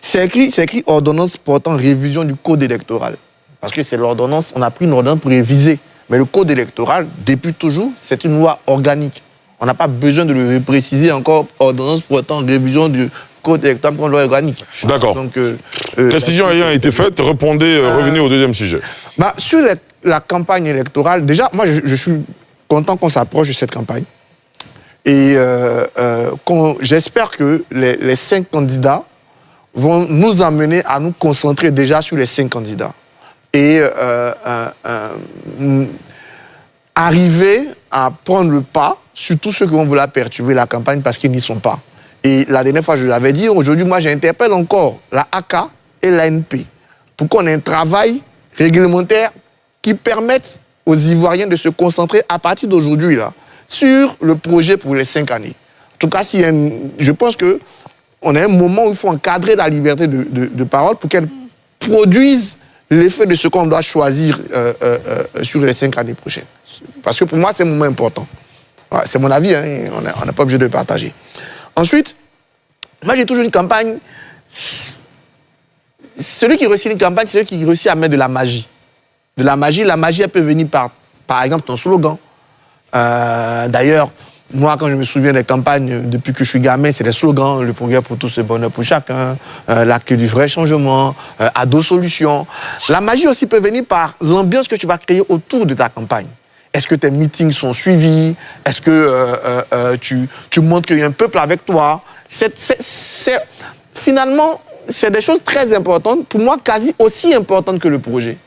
C'est écrit ordonnance portant révision du code électoral. Parce que c'est l'ordonnance, on a pris une ordonnance pour réviser. Mais le code électoral, depuis toujours, c'est une loi organique. On n'a pas besoin de le préciser encore, ordonnance portant révision du code électoral pour une loi organique. D'accord. Précision ayant été faite, revenez au deuxième sujet. Sur la campagne électorale, déjà, moi, je suis content qu'on s'approche de cette campagne. Et j'espère que les 5 candidats vont nous amener à nous concentrer déjà sur les 5 candidats. Et arriver à prendre le pas sur tous ceux qui vont vouloir perturber la campagne parce qu'ils n'y sont pas. Et la dernière fois, je l'avais dit, aujourd'hui, moi, j'interpelle encore la AK et l'ANP pour qu'on ait un travail réglementaire qui permette aux Ivoiriens de se concentrer à partir d'aujourd'hui là sur le projet pour les 5 années. En tout cas, je pense qu'on a un moment où il faut encadrer la liberté de parole pour qu'elle produise l'effet de ce qu'on doit choisir sur les 5 années prochaines. Parce que pour moi, c'est un moment important. Ouais, c'est mon avis, hein, on n'est pas obligé de le partager. Ensuite, moi j'ai toujours une campagne. Celui qui réussit une campagne, c'est celui qui réussit à mettre de la magie. De la magie, elle peut venir par exemple, ton slogan. D'ailleurs, moi, quand je me souviens des campagnes, depuis que je suis gamin, c'est les slogans, le progrès pour tous, le bonheur pour chacun, la clé du vrai changement, Ado Solutions. La magie aussi peut venir par l'ambiance que tu vas créer autour de ta campagne. Est-ce que tes meetings sont suivis? Est-ce que tu montres qu'il y a un peuple avec toi? Finalement, c'est des choses très importantes, pour moi quasi aussi importantes que le projet.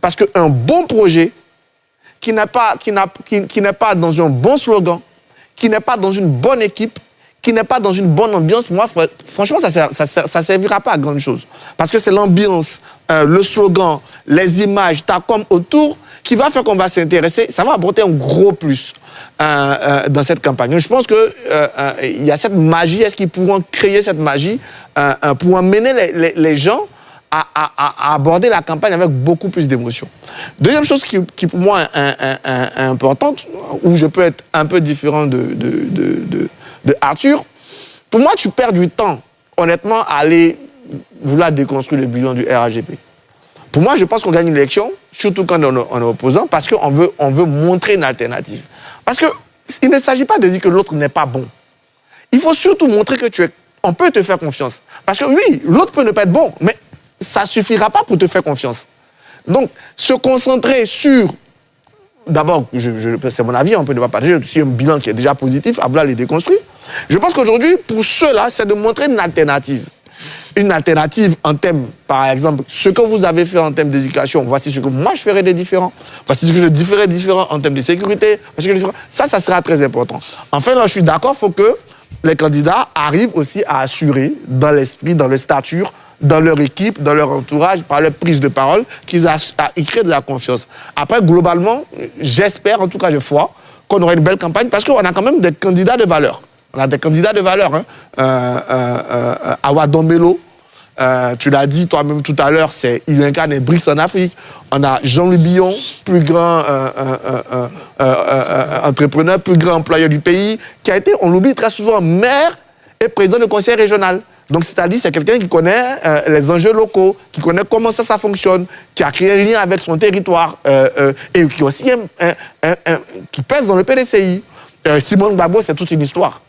Parce qu'un bon projet, qui n'est pas dans un bon slogan, qui n'est pas dans une bonne équipe, qui n'est pas dans une bonne ambiance, pour moi, franchement, ça ne servira pas à grand chose. Parce que c'est l'ambiance, le slogan, les images, ta com autour, qui va faire qu'on va s'intéresser. Ça va apporter un gros plus dans cette campagne. Je pense qu'il y a cette magie. Est-ce qu'ils pourront créer cette magie pour amener les gens à aborder la campagne avec beaucoup plus d'émotion. Deuxième chose qui pour moi est importante, où je peux être un peu différent de Arthur, pour moi, tu perds du temps, honnêtement, à aller vouloir déconstruire le bilan du RHDP. Pour moi, je pense qu'on gagne une élection, surtout quand on est opposant, parce qu'on veut montrer une alternative. Parce qu'il ne s'agit pas de dire que l'autre n'est pas bon. Il faut surtout montrer que on peut te faire confiance. Parce que oui, l'autre peut ne pas être bon, mais ça ne suffira pas pour te faire confiance. Donc, se concentrer sur... D'abord, c'est mon avis, on peut ne pas partager, sur un bilan qui est déjà positif, à vouloir les déconstruire. Je pense qu'aujourd'hui, pour ceux-là, c'est de montrer une alternative. Une alternative en termes, par exemple, ce que vous avez fait en termes d'éducation, voici ce que moi je ferais de différent. Voici ce que je ferais différent en termes de sécurité. Ça sera très important. Enfin, là, je suis d'accord, il faut que les candidats arrivent aussi à assurer, dans l'esprit, dans leur stature, dans leur équipe, dans leur entourage, par leur prise de parole, qu'ils créent de la confiance. Après, globalement, j'espère, en tout cas, je crois, qu'on aura une belle campagne, parce qu'on a quand même des candidats de valeur. On a des candidats de valeur. Awa Dombello, tu l'as dit toi-même tout à l'heure, il incarne les BRICS en Afrique. On a Jean-Louis Billon, plus grand entrepreneur, plus grand employeur du pays, qui a été, on l'oublie très souvent, maire et président du conseil régional. Donc, c'est-à-dire, c'est quelqu'un qui connaît les enjeux locaux, qui connaît comment ça fonctionne, qui a créé un lien avec son territoire et qui aussi qui pèse dans le PDCI. Simone Gbagbo, c'est toute une histoire.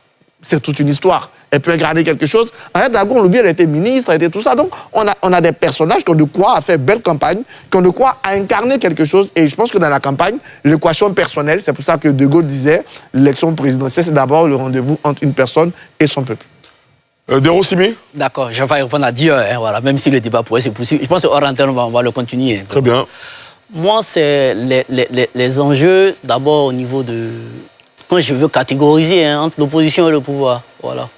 C'est toute une histoire. Elle peut incarner quelque chose. Arrête Dago, on l'oublie, elle était ministre, elle était tout ça. Donc, on a des personnages qui ont de quoi faire belle campagne, qui ont de quoi incarner quelque chose. Et je pense que dans la campagne, l'équation personnelle, c'est pour ça que De Gaulle disait, l'élection présidentielle, c'est d'abord le rendez-vous entre une personne et son peuple. Derosimi? D'accord, je vais répondre à 10 heures, hein, voilà, même si le débat pourrait se poursuivre. Je pense qu'hors antenne, on va le continuer. Très bien. Moi, c'est les enjeux, d'abord au niveau de... Quand je veux catégoriser entre l'opposition et le pouvoir, voilà.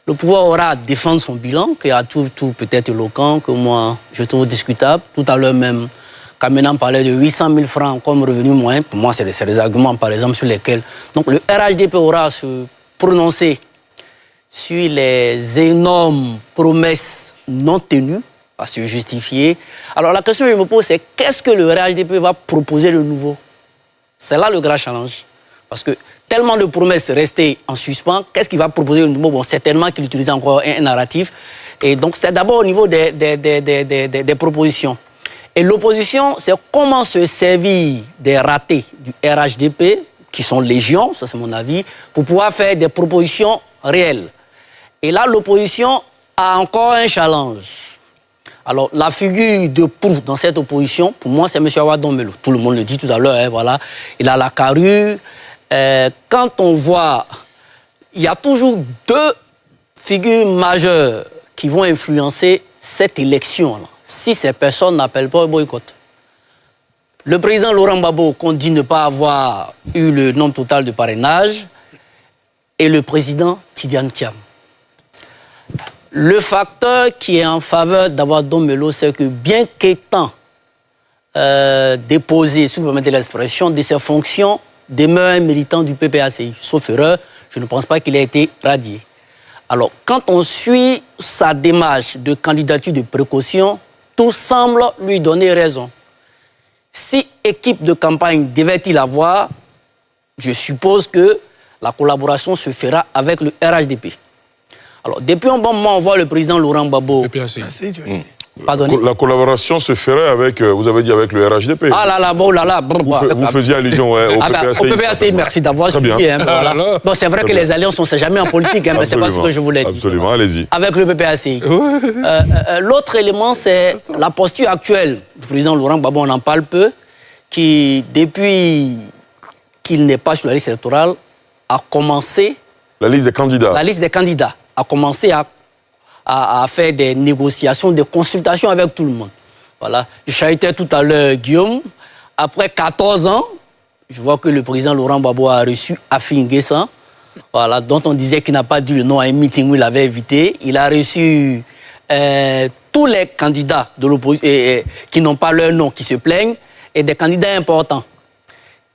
Le pouvoir aura à défendre son bilan, qui a tout peut-être éloquent, que moi, je trouve discutable. Tout à l'heure même, Kamenan parlait de 800 000 francs comme revenu moyen. Pour moi, c'est des arguments, par exemple, sur lesquels... Donc, le RHDP aura à se prononcer sur les énormes promesses non tenues, à se justifier. Alors, la question que je me pose, c'est qu'est-ce que le RHDP va proposer de nouveau? C'est là le grand challenge. Parce que tellement de promesses restées en suspens, qu'est-ce qu'il va proposer au nouveau? Bon, certainement qu'il utilise encore un narratif. Et donc, c'est d'abord au niveau des propositions. Et l'opposition, c'est comment se servir des ratés du RHDP, qui sont légion, ça c'est mon avis, pour pouvoir faire des propositions réelles. Et là, l'opposition a encore un challenge. Alors, la figure de proue dans cette opposition, pour moi, c'est M. Awa Dombelo. Tout le monde le dit tout à l'heure, hein, voilà. Il a la carrure. Quand on voit, il y a toujours deux figures majeures qui vont influencer cette élection-là, si ces personnes n'appellent pas au boycott. Le président Laurent Gbagbo, qu'on dit ne pas avoir eu le nombre total de parrainage, et le président Tidiane Thiam. Le facteur qui est en faveur d'avoir Dombelo, c'est que bien qu'étant déposé, si vous permettez l'expression, de ses fonctions, demeure un militant du PPACI. Sauf erreur, je ne pense pas qu'il ait été radié. Alors, quand on suit sa démarche de candidature de précaution, tout semble lui donner raison. Si équipe de campagne devait-il avoir, je suppose que la collaboration se fera avec le RHDP. Alors, depuis un bon moment, on voit le président Laurent Gbagbo. Pardonnez. La collaboration se ferait avec, vous avez dit, avec le RHDP. Ah là là, bon là là. Vous faisiez allusion au PPACI. Au PPACI, merci d'avoir suivi. Hein, voilà. Bon, c'est vrai que les alliances, on ne sait jamais en politique, hein, mais ce n'est pas ce que je voulais dire. Absolument, allez-y. Avec le PPACI. L'autre élément, c'est la posture actuelle du président Laurent Gbagbo, on en parle peu, qui, depuis qu'il n'est pas sur la liste électorale, a commencé... La liste des candidats. La liste des candidats a commencé à faire des négociations, des consultations avec tout le monde. Voilà. Je chahutais tout à l'heure Guillaume. Après 14 ans, je vois que le président Laurent Gbagbo a reçu Afi N'Guessan, voilà, dont on disait qu'il n'a pas dit le nom à un meeting où il avait invité. Il a reçu tous les candidats de l'opposition qui n'ont pas leur nom, qui se plaignent, et des candidats importants.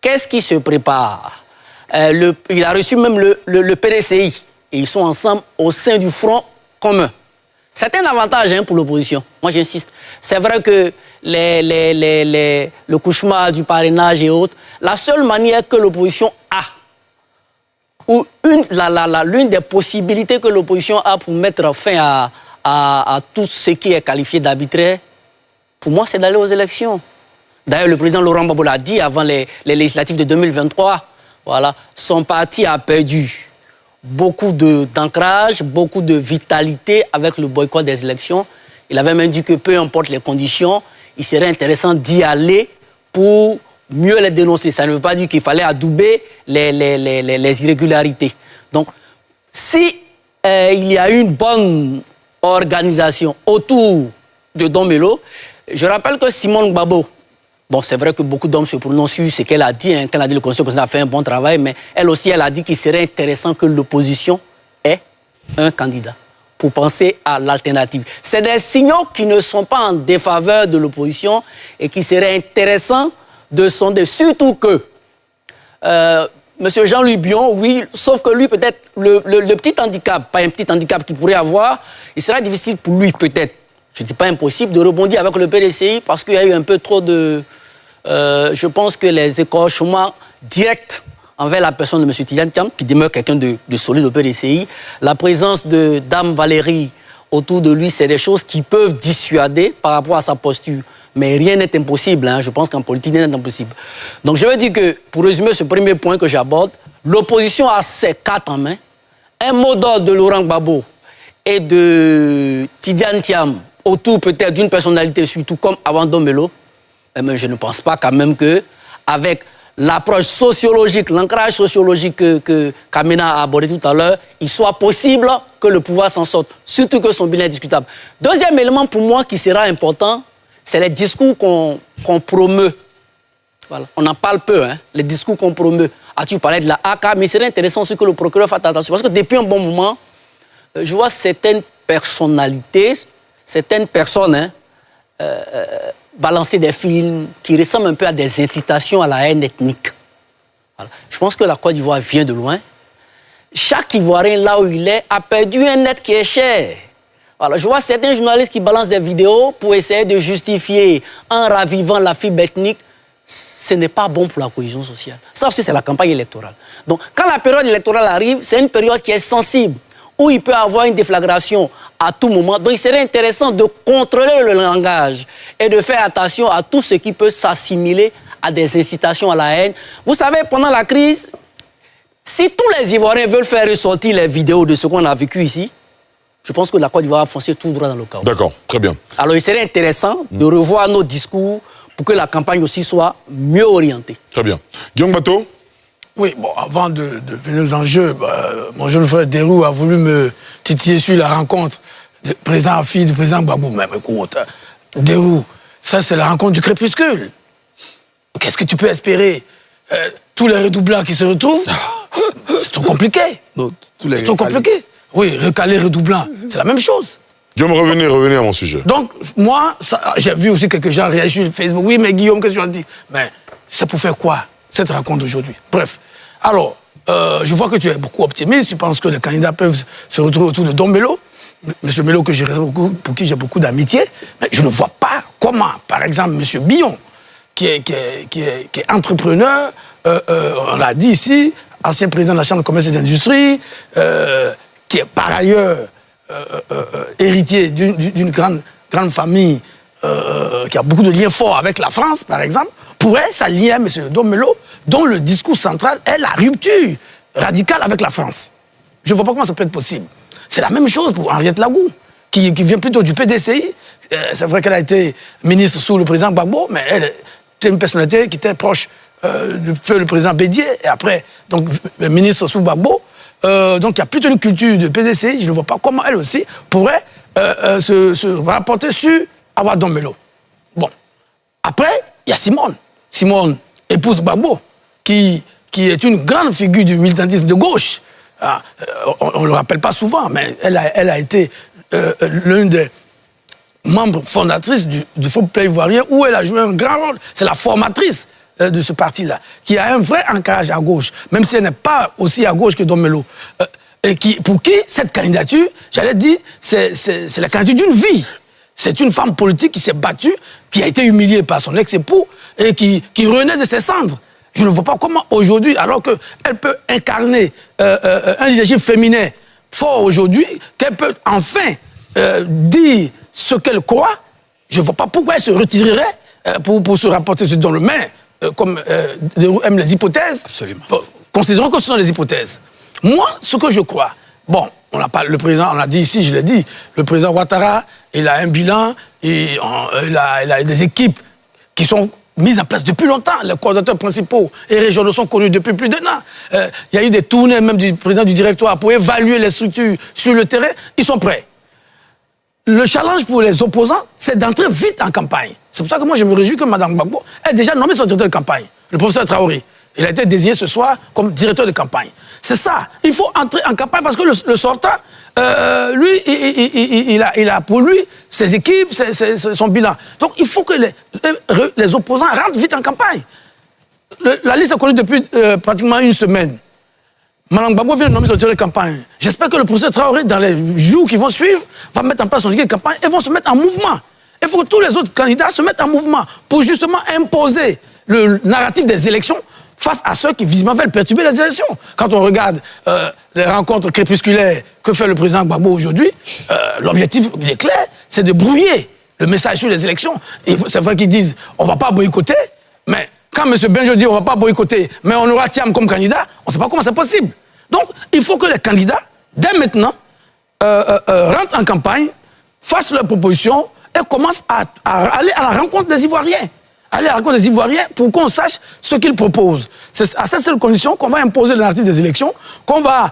Qu'est-ce qui se prépare? Il a reçu même le PDCI. Et ils sont ensemble au sein du front commun. C'est un avantage pour l'opposition. Moi, j'insiste. C'est vrai que le cauchemar du parrainage et autres, la seule manière que l'opposition a, ou l'une des possibilités que l'opposition a pour mettre fin à tout ce qui est qualifié d'arbitraire, pour moi, c'est d'aller aux élections. D'ailleurs, le président Laurent Gbagbo l'a dit avant les législatives de 2023. Voilà, son parti a perdu beaucoup d'ancrage, beaucoup de vitalité avec le boycott des élections. Il avait même dit que peu importe les conditions, il serait intéressant d'y aller pour mieux les dénoncer. Ça ne veut pas dire qu'il fallait adouber les irrégularités. Donc, si il y a une bonne organisation autour de Dombelo, je rappelle que Simone Gbagbo, bon, c'est vrai que beaucoup d'hommes se prononcent sur ce qu'elle a dit, hein, qu'elle a dit le Conseil constitutionnel a fait un bon travail, mais elle aussi, elle a dit qu'il serait intéressant que l'opposition ait un candidat pour penser à l'alternative. C'est des signaux qui ne sont pas en défaveur de l'opposition et qui seraient intéressants de sonder, surtout que M. Jean-Louis Bion, oui, sauf que lui, peut-être, le petit handicap, pas un petit handicap qu'il pourrait avoir, il sera difficile pour lui, peut-être, je ne dis pas impossible, de rebondir avec le PDCI parce qu'il y a eu un peu trop de... je pense que les écorchements directs envers la personne de M. Tidiane Thiam, qui demeure quelqu'un de solide au PDCI, la présence de Dame Valérie autour de lui, c'est des choses qui peuvent dissuader par rapport à sa posture. Mais rien n'est impossible, hein. Je pense qu'en politique, rien n'est impossible. Donc je veux dire que, pour résumer ce premier point que j'aborde, l'opposition a ses cartes en main. Un mot d'ordre de Laurent Gbagbo et de Tidiane Thiam, autour peut-être d'une personnalité, surtout comme Awa Dombelo, mais je ne pense pas quand même qu'avec l'approche sociologique, l'ancrage sociologique que Kamena a abordé tout à l'heure, il soit possible que le pouvoir s'en sorte, surtout que son bilan est discutable. Deuxième élément pour moi qui sera important, c'est les discours qu'on promeut. Voilà. On en parle peu, hein, les discours qu'on promeut. Tu parlais de la AK, mais il serait intéressant aussi que le procureur fasse attention. Parce que depuis un bon moment, je vois certaines personnalités, certaines personnes balancer des films qui ressemblent un peu à des incitations à la haine ethnique. Voilà. Je pense que la Côte d'Ivoire vient de loin. Chaque Ivoirien, là où il est, a perdu un être qui est cher. Voilà. Je vois certains journalistes qui balancent des vidéos pour essayer de justifier, en ravivant la fibre ethnique, ce n'est pas bon pour la cohésion sociale. Ça aussi, c'est la campagne électorale. Donc, quand la période électorale arrive, c'est une période qui est sensible, où il peut y avoir une déflagration à tout moment. Donc, il serait intéressant de contrôler le langage et de faire attention à tout ce qui peut s'assimiler à des incitations à la haine. Vous savez, pendant la crise, si tous les Ivoiriens veulent faire ressortir les vidéos de ce qu'on a vécu ici, je pense que la Côte d'Ivoire va foncer tout droit dans le chaos. D'accord, très bien. Alors, il serait intéressant de revoir nos discours pour que la campagne aussi soit mieux orientée. Très bien. Guillaume Bateau? Oui, bon, avant de venir aux enjeux, mon jeune frère Derou a voulu me titiller sur la rencontre du président Afi, du président Gbagbo. Mais écoute, Derou, ça c'est la rencontre du crépuscule. Qu'est-ce que tu peux espérer? Tous les redoublants qui se retrouvent, c'est trop compliqué. C'est trop compliqué. Oui, recalé, redoublant, c'est la même chose. Guillaume, revenez à mon sujet. Donc, moi, j'ai vu aussi quelques gens réagir sur Facebook. Oui, mais Guillaume, qu'est-ce que tu as dit? Mais c'est pour faire quoi, cette rencontre d'aujourd'hui? Bref. Alors, je vois que tu es beaucoup optimiste. Tu penses que les candidats peuvent se retrouver autour de Don Melo. Monsieur Melo, que je respecte beaucoup, pour qui j'ai beaucoup d'amitié. Mais je ne vois pas comment, par exemple, Monsieur Billon, qui est entrepreneur, on l'a dit ici, ancien président de la Chambre de commerce et d'industrie, qui est par ailleurs héritier d'une grande famille qui a beaucoup de liens forts avec la France, par exemple, pourrait s'allier à M. Don Melo, dont le discours central est la rupture radicale avec la France. Je ne vois pas comment ça peut être possible. C'est la même chose pour Henriette Lagou, qui vient plutôt du PDCI. C'est vrai qu'elle a été ministre sous le président Gbagbo, mais elle était une personnalité qui était proche du feu le président Bédier, et après, donc, ministre sous Gbagbo. Donc il y a plutôt une culture de PDCI, je ne vois pas comment elle aussi pourrait se rapporter sur Don Melo. Bon. Après, il y a Simone. Simone, épouse Gbagbo, qui est une grande figure du militantisme de gauche. On ne le rappelle pas souvent, mais elle a été l'une des membres fondatrices du Front populaire ivoirien, où elle a joué un grand rôle. C'est la formatrice de ce parti-là, qui a un vrai ancrage à gauche, même si elle n'est pas aussi à gauche que Don Melo. Et pour qui cette candidature, j'allais dire, c'est la candidature d'une vie. C'est une femme politique qui s'est battue, qui a été humiliée par son ex-époux et qui renaît de ses cendres. Je ne vois pas comment aujourd'hui, alors qu'elle peut incarner un leadership féminin fort aujourd'hui, qu'elle peut enfin dire ce qu'elle croit, je ne vois pas pourquoi elle se retirerait pour se rapporter dans le main, comme aiment les hypothèses. Absolument. Considérons que ce sont des hypothèses. Moi, ce que je crois, bon, le président, on l'a dit ici, je l'ai dit, le président Ouattara, il a un bilan, il a des équipes qui sont mises en place depuis longtemps. Les coordinateurs principaux et régionaux sont connus depuis plus d'un an. Il y a eu des tournées même du président du directoire pour évaluer les structures sur le terrain. Ils sont prêts. Le challenge pour les opposants, c'est d'entrer vite en campagne. C'est pour ça que moi, je me réjouis que Mme Gbagbo ait déjà nommé son directeur de campagne, le professeur Traoré. Il a été désigné ce soir comme directeur de campagne. C'est ça. Il faut entrer en campagne parce que le sortant, lui, il a pour lui ses équipes, son bilan. Donc, il faut que les opposants rentrent vite en campagne. La liste est connue depuis pratiquement une semaine. Mme Gbagbo vient de nommer son directeur de campagne. J'espère que le professeur Traoré, dans les jours qui vont suivre, va mettre en place son directeur de campagne et vont se mettre en mouvement. Il faut que tous les autres candidats se mettent en mouvement pour justement imposer le narratif des élections face à ceux qui visiblement veulent perturber les élections. Quand on regarde les rencontres crépusculaires que fait le président Gbagbo aujourd'hui, l'objectif, il est clair, c'est de brouiller le message sur les élections. C'est vrai qu'ils disent on ne va pas boycotter, mais quand M. Benjo dit on ne va pas boycotter, mais on aura Thiam comme candidat, on ne sait pas comment c'est possible. Donc, il faut que les candidats, dès maintenant, rentrent en campagne, fassent leurs propositions et commencent à aller à la rencontre des Ivoiriens. Aller à la rencontre des Ivoiriens pour qu'on sache ce qu'ils proposent. C'est à cette seule condition qu'on va imposer le narratif des élections, qu'on va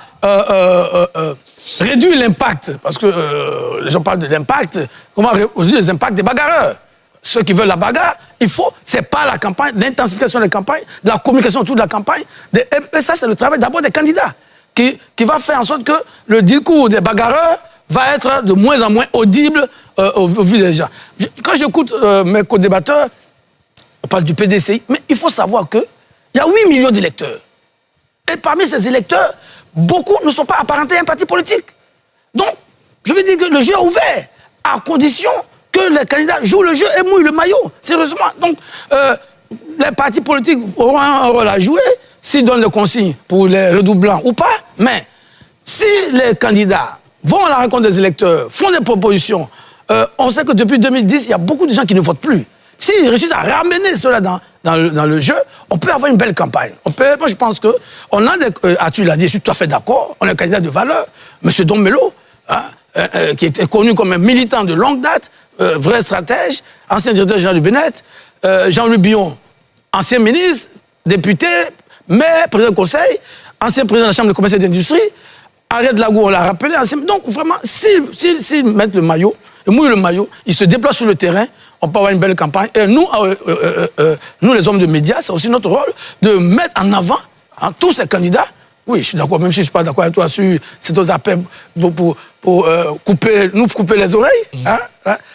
réduire l'impact, parce que les gens parlent de l'impact, qu'on va réduire les impacts des bagarreurs. Ceux qui veulent la bagarre, c'est pas la campagne, l'intensification des campagnes, de la communication autour de la campagne. Et ça, c'est le travail d'abord des candidats, qui va faire en sorte que le discours des bagarreurs va être de moins en moins audible au vu des gens. Quand j'écoute mes co-débatteurs, on parle du PDCI, mais il faut savoir qu'il y a 8 millions d'électeurs. Et parmi ces électeurs, beaucoup ne sont pas apparentés à un parti politique. Donc, je veux dire que le jeu est ouvert, à condition que les candidats jouent le jeu et mouillent le maillot, sérieusement. Donc, les partis politiques auront un rôle à jouer s'ils donnent des consignes pour les redoublants ou pas. Mais si les candidats vont à la rencontre des électeurs, font des propositions, on sait que depuis 2010, il y a beaucoup de gens qui ne votent plus. S'ils réussissent à ramener cela dans le jeu, on peut avoir une belle campagne. Moi, je pense qu'on a des... tu l'as dit, je suis tout à fait d'accord, on a un candidat de valeur, M. Dombello, qui était connu comme un militant de longue date, vrai stratège, ancien directeur général du Bénet, Jean-Louis Billon, ancien ministre, député, maire, président du conseil, ancien président de la Chambre de commerce et d'industrie, Ariel Lago, on l'a rappelé, ancien... Donc, vraiment, s'ils mettent le maillot, ils mouillent le maillot, ils se déplacent sur le terrain, on peut avoir une belle campagne. Et nous, nous les hommes de médias, c'est aussi notre rôle de mettre en avant tous ces candidats. Oui, je suis d'accord, même si je ne suis pas d'accord avec toi sur ces appels pour couper les oreilles.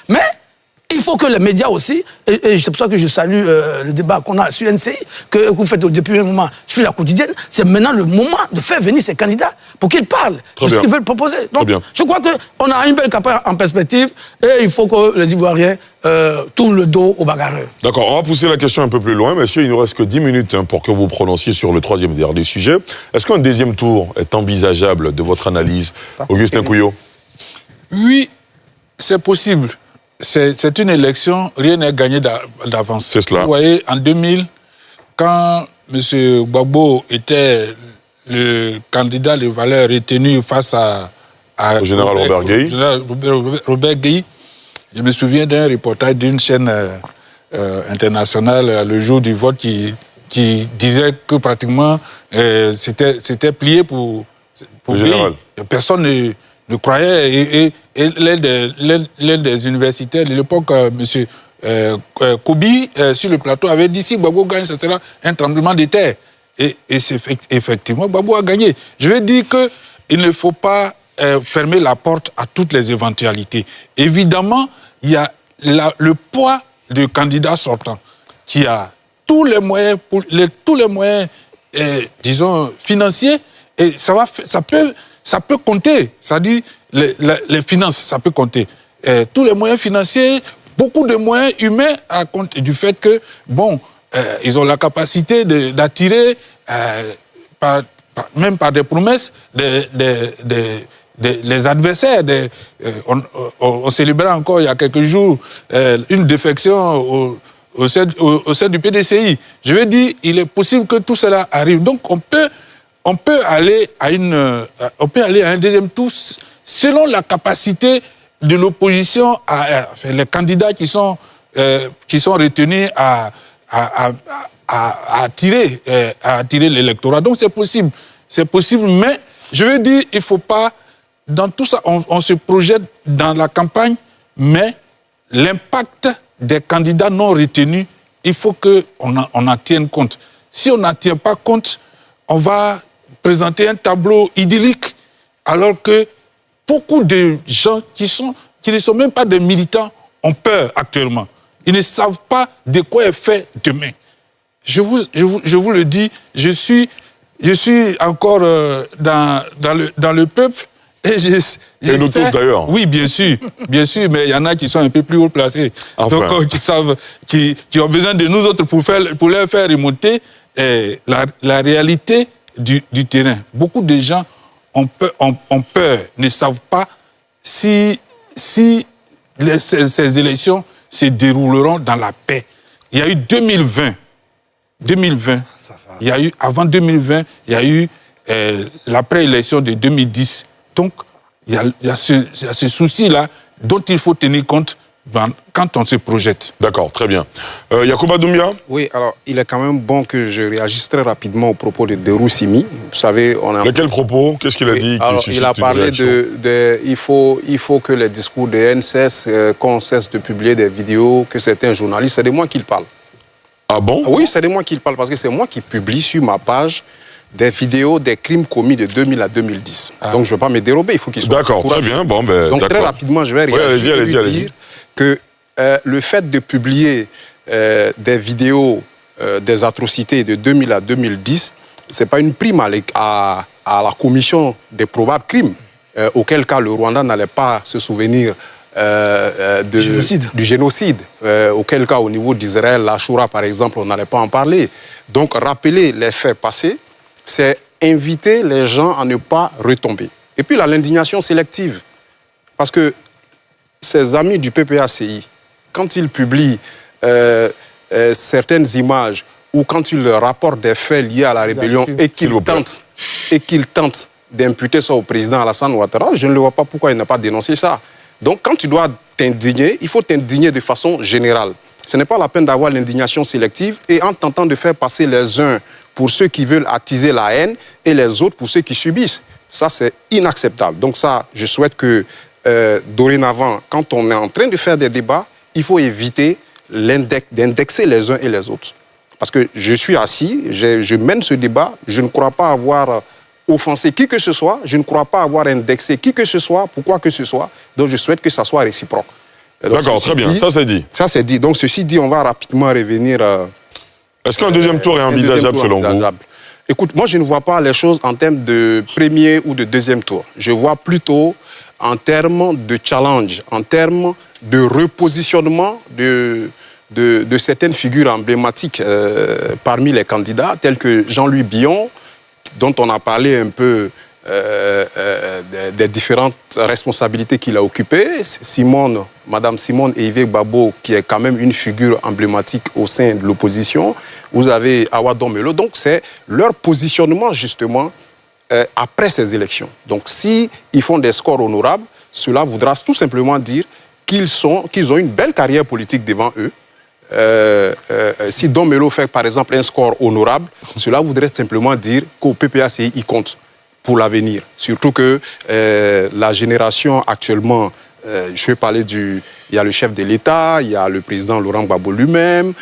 Mais il faut que les médias aussi, et c'est pour ça que je salue le débat qu'on a sur NCI, que vous faites depuis un moment sur la quotidienne, c'est maintenant le moment de faire venir ces candidats pour qu'ils parlent de ce qu'ils veulent proposer. Donc, je crois qu'on a une belle campagne en perspective et il faut que les Ivoiriens tournent le dos aux bagarreurs. D'accord, on va pousser la question un peu plus loin. Messieurs, il ne nous reste que 10 minutes pour que vous prononciez sur le troisième des sujets. Est-ce qu'un deuxième tour est envisageable de votre analyse, Augustin Couillot? Oui, c'est possible. C'est une élection, rien n'est gagné d'avance. C'est cela. Vous voyez, en 2000, quand M. Gbagbo était le candidat de valeur retenu face au général Robert Gueye, je me souviens d'un reportage d'une chaîne internationale le jour du vote qui disait que pratiquement c'était plié pour le général. Personne ne croyait. Et l'un des universitaires de l'époque, M. Kobi, sur le plateau, avait dit si Gbagbo gagne, ce sera un tremblement de terre. Et effectivement, Gbagbo a gagné. Je veux dire qu'il ne faut pas fermer la porte à toutes les éventualités. Évidemment, il y a le poids du candidat sortant qui a tous les moyens, disons, financiers, et ça peut compter. C'est-à-dire, les finances, ça peut compter. Tous les moyens financiers, beaucoup de moyens humains à compte du fait que, ils ont la capacité d'attirer, même par des promesses, les adversaires. On célébrait encore il y a quelques jours une défection au sein du PDCI. Je veux dire, il est possible que tout cela arrive. Donc, on peut aller à un deuxième tour selon la capacité de l'opposition, les candidats qui sont retenus à attirer l'électorat. Donc c'est possible, mais je veux dire, il ne faut pas, dans tout ça, on se projette dans la campagne, mais l'impact des candidats non retenus, il faut qu'on en tienne compte. Si on n'en tient pas compte, on va présenter un tableau idyllique, alors que beaucoup de gens qui ne sont même pas des militants ont peur actuellement. Ils ne savent pas de quoi est fait demain. Je vous le dis, je suis encore dans le peuple. Et nous tous d'ailleurs. Oui, bien sûr, mais il y en a qui sont un peu plus haut placés. Enfin. Donc, qui ont besoin de nous autres pour leur faire remonter la réalité du terrain. Beaucoup de gens ont peur, ne savent pas si ces élections se dérouleront dans la paix. Il y a eu 2020. Avant 2020, il y a eu la préélection de 2010. Donc, il y a ce souci-là dont il faut tenir compte quand on se projette. D'accord, très bien. Yacouba Doumbia? Oui, alors, il est quand même bon que je réagisse très rapidement au propos de Derou Simi. Vous savez, on a... Quel propos? Qu'est-ce qu'il a dit? Alors, il a parlé il faut que les discours de haine cessent, qu'on cesse de publier des vidéos, que certains journalistes... C'est de moi qu'il parle. Ah bon? Oui, c'est de moi qu'il parle, parce que c'est moi qui publie sur ma page des vidéos des crimes commis de 2000 à 2010. Donc, je ne vais pas me dérober, il faut qu'il soit... D'accord, très bien. Bon, donc, très rapidement, je vais réagir et lui dire que le fait de publier des vidéos des atrocités de 2000 à 2010, ce n'est pas une prime à la commission des probables crimes, auquel cas le Rwanda n'allait pas se souvenir du génocide. Auquel cas, au niveau d'Israël, l'Ashura, par exemple, on n'allait pas en parler. Donc, rappeler les faits passés, c'est inviter les gens à ne pas retomber. Et puis, l'indignation sélective. Parce que ces amis du PPACI, quand ils publient certaines images ou quand ils rapportent des faits liés à la rébellion et qu'ils tentent d'imputer ça au président Alassane Ouattara, je ne vois pas pourquoi il n'a pas dénoncé ça. Donc, quand tu dois t'indigner, il faut t'indigner de façon générale. Ce n'est pas la peine d'avoir l'indignation sélective et en tentant de faire passer les uns pour ceux qui veulent attiser la haine et les autres pour ceux qui subissent. Ça, c'est inacceptable. Donc ça, je souhaite que dorénavant, quand on est en train de faire des débats, il faut éviter d'indexer les uns et les autres. Parce que je suis assis, je mène ce débat, je ne crois pas avoir offensé qui que ce soit, je ne crois pas avoir indexé qui que ce soit, pour quoi que ce soit, donc je souhaite que ça soit réciproque. D'accord, très bien, ça c'est dit. Ça c'est dit. Donc ceci dit, on va rapidement revenir... Est-ce qu'un deuxième tour est envisageable selon vous? Écoute, moi je ne vois pas les choses en termes de premier ou de deuxième tour. Je vois plutôt en termes de challenge, en termes de repositionnement de certaines figures emblématiques parmi les candidats, tels que Jean-Louis Billon, dont on a parlé un peu des différentes responsabilités qu'il a occupées. Madame Simone et Yves Gbagbo, qui est quand même une figure emblématique au sein de l'opposition. Vous avez Awa Domelo. Donc, c'est leur positionnement, justement, après ces élections. Donc, s'ils font des scores honorables, cela voudra tout simplement dire qu'ils ont une belle carrière politique devant eux. Si Domelo fait, par exemple, un score honorable, cela voudrait simplement dire qu'au PPACI, il compte pour l'avenir. Surtout que la génération actuellement, je vais parler il y a le chef de l'État, il y a le président Laurent Gbagbo lui-même,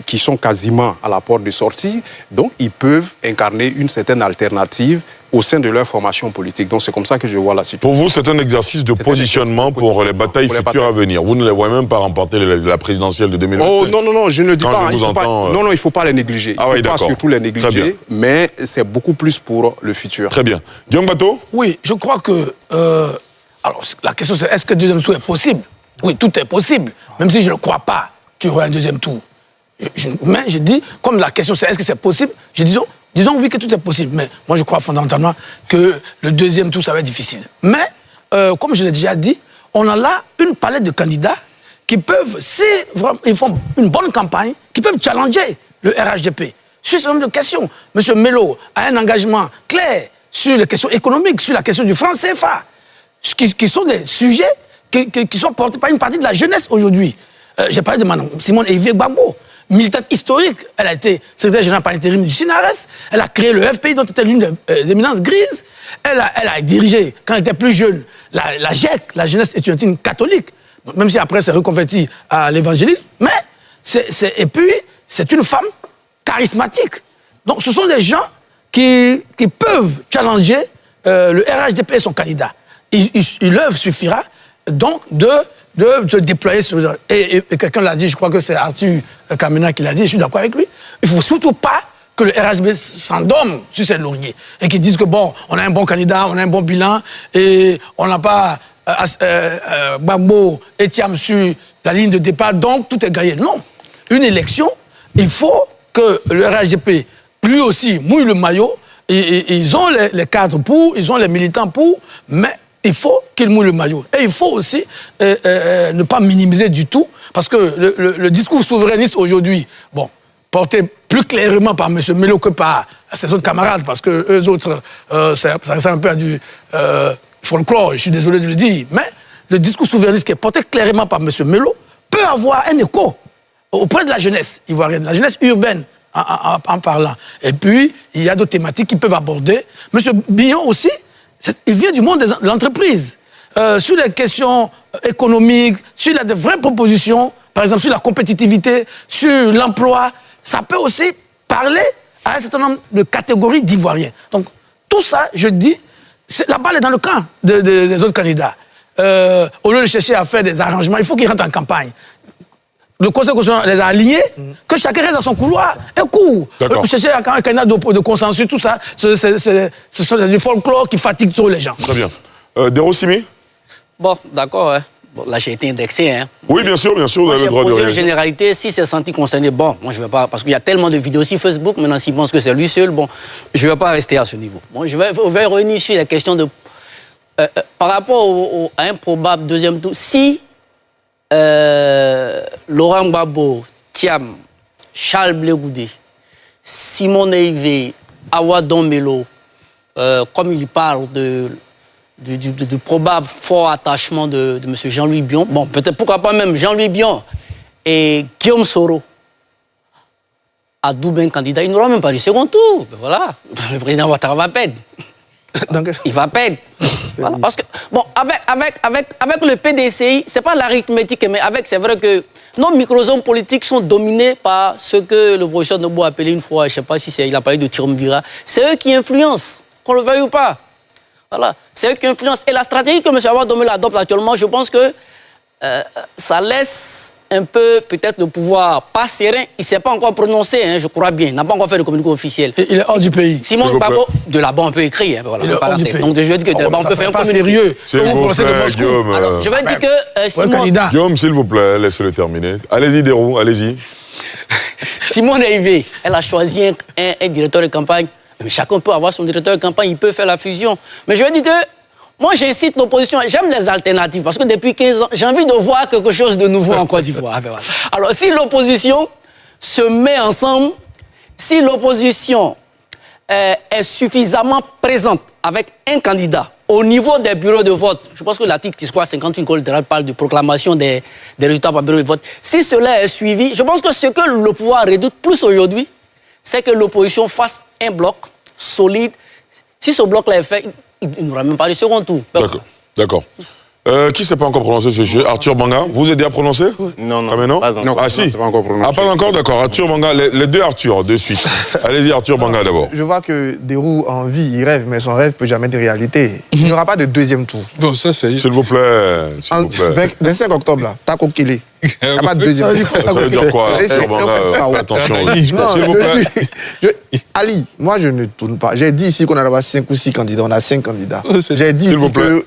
qui sont quasiment à la porte de sortie. Donc, ils peuvent incarner une certaine alternative au sein de leur formation politique. Donc, c'est comme ça que je vois la situation. Pour vous, c'est un exercice de positionnement pour les batailles futures à venir. Vous ne les voyez même pas remporter la présidentielle de 2025. Oh non, je ne le dis pas. Non, il ne faut pas les négliger. Il ne faut pas surtout les négliger, mais c'est beaucoup plus pour le futur. Très bien. Guillaume Bato? Oui, je crois que... alors, la question c'est, est-ce que le deuxième tour est possible? Oui, tout est possible, même si je ne crois pas qu'il y aura un deuxième tour. Mais je dis, comme la question c'est, est-ce que c'est possible? Disons oui que tout est possible, mais moi je crois fondamentalement que le deuxième tour, ça va être difficile. Mais, comme je l'ai déjà dit, on a là une palette de candidats qui peuvent, si ils font une bonne campagne, qui peuvent challenger le RHDP sur ce nombre de questions. M. Melo a un engagement clair sur les questions économiques, sur la question du franc CFA, qui sont des sujets qui sont portés par une partie de la jeunesse aujourd'hui. J'ai parlé de Mme Simone et Yves Gbagbo, militante historique. Elle a été secrétaire générale par intérim du SINARES. Elle a créé le FPI, dont était l'une des éminences grises. Elle a dirigé, quand elle était plus jeune, la GEC, la jeunesse étudiantine catholique, même si après elle s'est reconvertie à l'évangélisme. Mais, et puis, c'est une femme charismatique. Donc, ce sont des gens qui peuvent challenger le RHDP et son candidat. L'œuvre suffira donc de se déployer sur... Et quelqu'un l'a dit, je crois que c'est Arthur Kamena qui l'a dit, je suis d'accord avec lui. Il ne faut surtout pas que le RHDP s'endorme sur ses lauriers et qu'ils disent que bon, on a un bon candidat, on a un bon bilan et on n'a pas Gbagbo et Thiam sur la ligne de départ, donc tout est gagné. Non. Une élection, il faut que le RHDP, lui aussi, mouille le maillot. Et ils ont les cadres pour, ils ont les militants pour, mais il faut qu'ils mouillent le maillot. Et il faut aussi ne pas minimiser du tout, parce que le discours souverainiste aujourd'hui, bon, porté plus clairement par M. Melo que par ses autres camarades, parce que eux autres, ça ressemble un peu à du folklore, je suis désolé de le dire, mais le discours souverainiste qui est porté clairement par M. Melo peut avoir un écho auprès de la jeunesse ivoirienne, la jeunesse urbaine, en parlant. Et puis, il y a d'autres thématiques qu'ils peuvent aborder. M. Billon aussi, il vient du monde de l'entreprise. Sur les questions économiques, sur de vraies propositions, par exemple sur la compétitivité, sur l'emploi, ça peut aussi parler à un certain nombre de catégories d'Ivoiriens. Donc, tout ça, je dis, la balle est dans le camp des autres candidats. Au lieu de chercher à faire des arrangements, il faut qu'ils rentrent en campagne. Le Conseil constitutionnel les a alignés, que chacun reste dans son couloir et court. Chercher un candidat de consensus, tout ça, ce sont du folklore qui fatigue trop les gens. Très bien. Derosimi? Bon, d'accord. Hein. Bon, là, j'ai été indexé. Hein. Oui, bien sûr, vous avez le droit de réagir. réagir. Généralité, si c'est senti concerné, bon, moi, je ne vais pas... Parce qu'il y a tellement de vidéos sur Facebook, maintenant, s'ils pensent que c'est lui seul, bon, je ne vais pas rester à ce niveau. Bon, je vais revenir sur la question de... par rapport à un probable deuxième tour, si Laurent Gbagbo, Thiam, Charles Blé Goudé, Simon Neivé, Awa Dombelo, comme il parle du probable fort attachement de M. Jean-Louis Bion, bon, peut-être pourquoi pas même Jean-Louis Bion et Guillaume Soro, à double candidat, il n'aura même pas du second tour. Ben voilà, le président Ouattara va perdre. Il va perdre. Voilà, parce que, bon, avec le PDCI, c'est pas l'arithmétique, mais c'est vrai que nos microzones politiques sont dominées par ce que le professeur Nobo a appelé une fois, je sais pas si il a parlé de triumvirat, c'est eux qui influencent, qu'on le veuille ou pas. Voilà, c'est eux qui influencent. Et la stratégie que M. Awa Dombelo adopte actuellement, je pense que ça laisse un peu, peut-être, le pouvoir pas serein. Il ne s'est pas encore prononcé, hein, je crois bien. Il n'a pas encore fait de communiqué officiel. Et il est hors du pays. Simon Gbagbo, de là-bas, on peut écrire. Hein, voilà, il est hors du pays. Donc, je veux dire que de là-bas, on peut faire un communiqué. Sérieux. S'il vous plaît, Guillaume. Alors, je vais dire que Simon... Guillaume, s'il vous plaît, laissez-le terminer. Allez-y, Derou, allez-y. Simon Neivé, elle a choisi un directeur de campagne. Mais chacun peut avoir son directeur de campagne, il peut faire la fusion. Mais je veux dire que moi, j'incite l'opposition, j'aime les alternatives, parce que depuis 15 ans, j'ai envie de voir quelque chose de nouveau en Côte d'Ivoire. Alors, si l'opposition se met ensemble, si l'opposition est suffisamment présente avec un candidat au niveau des bureaux de vote, je pense que l'article 51 Code électoral parle de proclamation des résultats par bureau de vote, si cela est suivi, je pense que ce que le pouvoir redoute plus aujourd'hui, c'est que l'opposition fasse un bloc solide. Si ce bloc-là est fait, il n'aura même pas de second tour. D'accord. Qui ne s'est pas encore prononcé ce sujet? Arthur Banga, vous aidez à prononcer? Non, ah, mais non, pas encore. Ah si, pas encore prononcé. Ah, pas encore, d'accord. Arthur Banga, les deux Arthur, de suite. Allez-y, Arthur Banga d'abord. Je vois que Derou a envie, il rêve, mais son rêve ne peut jamais être réalité. Il n'y aura pas de deuxième tour. Bon, ça, c'est... S'il vous plaît, s'il vous plaît. 25 octobre, là, t'as coquillé. Il n'y a pas de deuxième tour. Ça veut dire quoi, Arthur Banga? Attention, s'il vous plaît. Ali, moi je ne tourne pas. J'ai dit ici qu'on allait avoir 5 ou 6 candidats. On a 5 candidats. J'ai dit ici que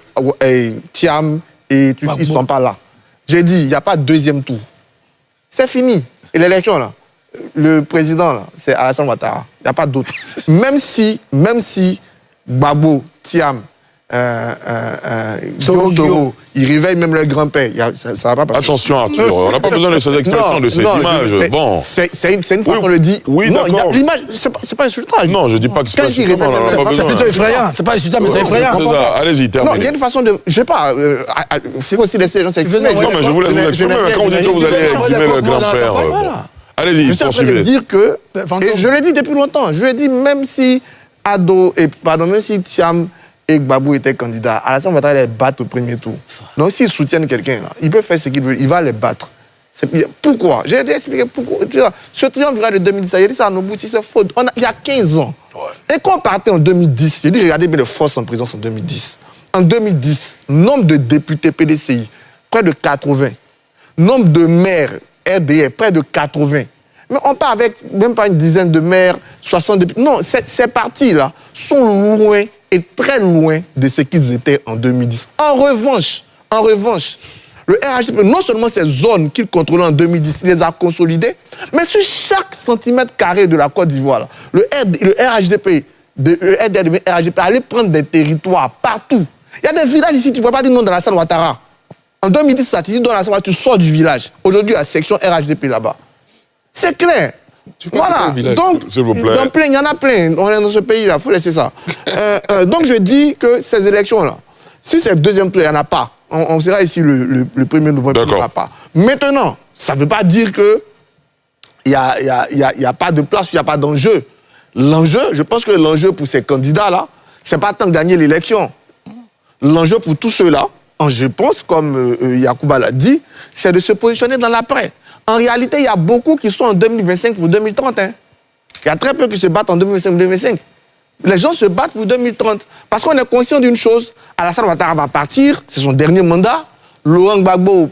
Thiam et ils ne sont pas là. J'ai dit, il n'y a pas de deuxième tour. C'est fini. Et l'élection, là, le président, là, c'est Alassane Ouattara. Il n'y a pas d'autre. Même si Gbagbo, Thiam, Soro, ils réveillent même leur grand-père. Ça ne va pas passer. Attention, Arthur, on n'a pas besoin de ces expressions, de ces images. Bon. C'est une fois qu'on le dit. Oui, d'accord. L'image, c'est pas insultant. Non, je ne dis pas que c'est pas insultant. C'est plutôt effrayant. C'est pas insultant, mais c'est effrayant. Allez-y, terminez. Non, il y a une façon de. Je ne sais pas. Il faut aussi laisser les gens s'exprimer. Non, mais je vous laisse vous exprimer. Quand vous dites que vous allez exprimer le grand-père. Allez-y, je suis en train de dire que. Et je l'ai dit depuis longtemps. Je l'ai dit même si même si Thiam et Gbagbo étaient candidats, Alassane Ouattara les battre au premier tour. Donc s'ils soutiennent quelqu'un, il peut faire ce qu'il veut, il va les battre. Pourquoi? J'ai déjà expliqué pourquoi. Ce triumvirat de 2010, il a dit ça à nos bouts, c'est faux. Il y a 15 ans. Et quand on partait en 2010, j'ai dit regardez bien les forces en présence en 2010. En 2010, nombre de députés PDCI, près de 80. Nombre de maires RDR, près de 80. Mais on part avec même pas une dizaine de maires, 60 députés. Non, ces partis-là sont loin et très loin de ce qu'ils étaient en 2010. En revanche, le RHDP, non seulement ces zones qu'il contrôlait en 2010, il les a consolidées, mais sur chaque centimètre carré de la Côte d'Ivoire, le RHDP, allait prendre des territoires partout. Il y a des villages ici, tu ne peux pas dire non dans la salle Ouattara. En 2010, ça, tu dis dans la salle Ouattara, tu sors du village. Aujourd'hui, il y a la section RHDP là-bas. C'est clair. Voilà, donc, s'il vous plaît. Il y en a plein. On est dans ce pays-là, il faut laisser ça. Donc, je dis que ces élections-là, si c'est le deuxième tour, il n'y en a pas. On sera ici le 1er novembre, il n'y en a pas. Maintenant, ça ne veut pas dire qu'il n'y a pas de place, il n'y a pas d'enjeu. L'enjeu, je pense que l'enjeu pour ces candidats-là, ce n'est pas tant de gagner l'élection. L'enjeu pour tous ceux-là, je pense, comme Yacouba l'a dit, c'est de se positionner dans l'après. En réalité, il y a beaucoup qui sont en 2025 pour 2030. Hein. Il y a très peu qui se battent en 2025. Les gens se battent pour 2030. Parce qu'on est conscient d'une chose, Alassane Ouattara va partir, c'est son dernier mandat. Laurent Gbagbo.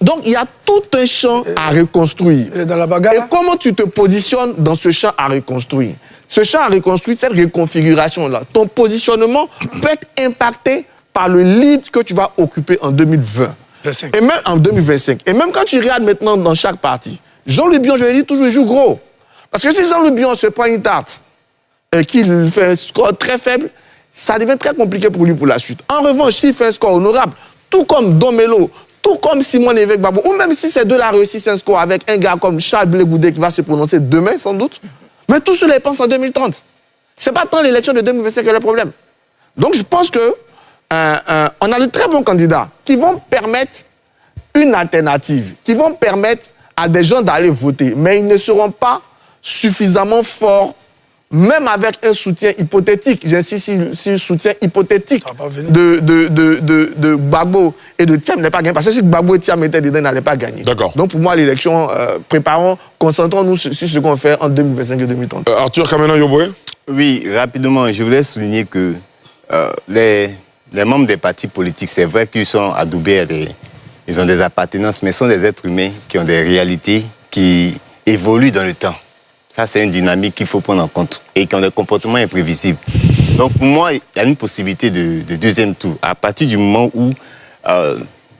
Donc, il y a tout un champ à reconstruire. Dans la bagarre. Et comment tu te positionnes dans ce champ à reconstruire? Ce champ à reconstruire, cette reconfiguration-là, ton positionnement peut être impacté par le lead que tu vas occuper en 2020. 25. Et même en 2025. Et même quand tu regardes maintenant dans chaque parti, Jean-Louis Bion, je l'ai dit toujours, il joue gros. Parce que si Jean-Louis Bion se prend une tarte et qu'il fait un score très faible, ça devient très compliqué pour lui pour la suite. En revanche, s'il fait un score honorable, tout comme Domelo, tout comme Simon Évêque Babou, ou même si ces deux-là réussissent un score avec un gars comme Charles Blé Goudé qui va se prononcer demain sans doute, mais tous ceux-là pensent en 2030. C'est pas tant l'élection de 2025 qui est le problème. Donc je pense que on a de très bons candidats qui vont permettre une alternative, qui vont permettre à des gens d'aller voter, mais ils ne seront pas suffisamment forts, même avec un soutien hypothétique, j'insiste sur le soutien hypothétique de Gbagbo et de Thiam n'est pas gagné. Parce que si Gbagbo et Thiam étaient dedans, ils n'allaient pas gagner. D'accord. Donc pour moi, l'élection, concentrons-nous sur ce qu'on fait en 2025 et 2030. Arthur Kamena Yoboué. Oui, rapidement, je voulais souligner que les membres des partis politiques, c'est vrai qu'ils sont adoubés, ils ont des appartenances, mais sont des êtres humains qui ont des réalités qui évoluent dans le temps. Ça, c'est une dynamique qu'il faut prendre en compte et qui ont des comportements imprévisibles. Donc, pour moi, il y a une possibilité de deuxième tour. À partir du moment où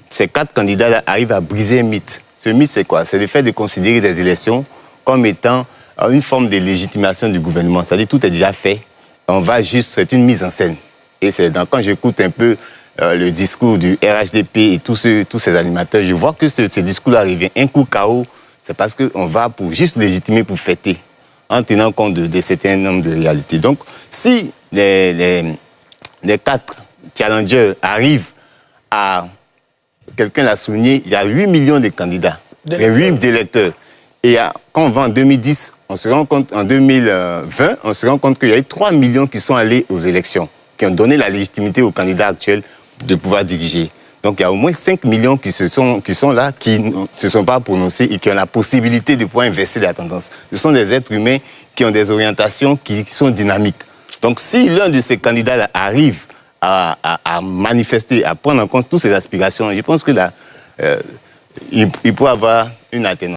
ces 4 candidats-là arrivent à briser un mythe. Ce mythe, c'est quoi? C'est le fait de considérer des élections comme étant une forme de légitimation du gouvernement. C'est-à-dire tout est déjà fait. On va juste faire une mise en scène. Et quand j'écoute un peu le discours du RHDP et tous ces animateurs, je vois que ce discours-là revient un coup KO. C'est parce qu'on va pour juste légitimer, pour fêter, en tenant compte de certains nombres de réalités. Donc, si les 4 challengers arrivent à... Quelqu'un l'a souligné, il y a 8 millions de candidats, 8 d'électeurs. Et quand on va en 2010, on se rend compte, en 2020, on se rend compte qu'il y a eu 3 millions qui sont allés aux élections, qui ont donné la légitimité aux candidats actuels de pouvoir diriger. Donc, il y a au moins 5 millions qui sont là, qui ne se sont pas prononcés et qui ont la possibilité de pouvoir inverser la tendance. Ce sont des êtres humains qui ont des orientations qui sont dynamiques. Donc, si l'un de ces candidats-là arrive à manifester, à prendre en compte toutes ces aspirations, je pense que là, il pourrait avoir une alternance.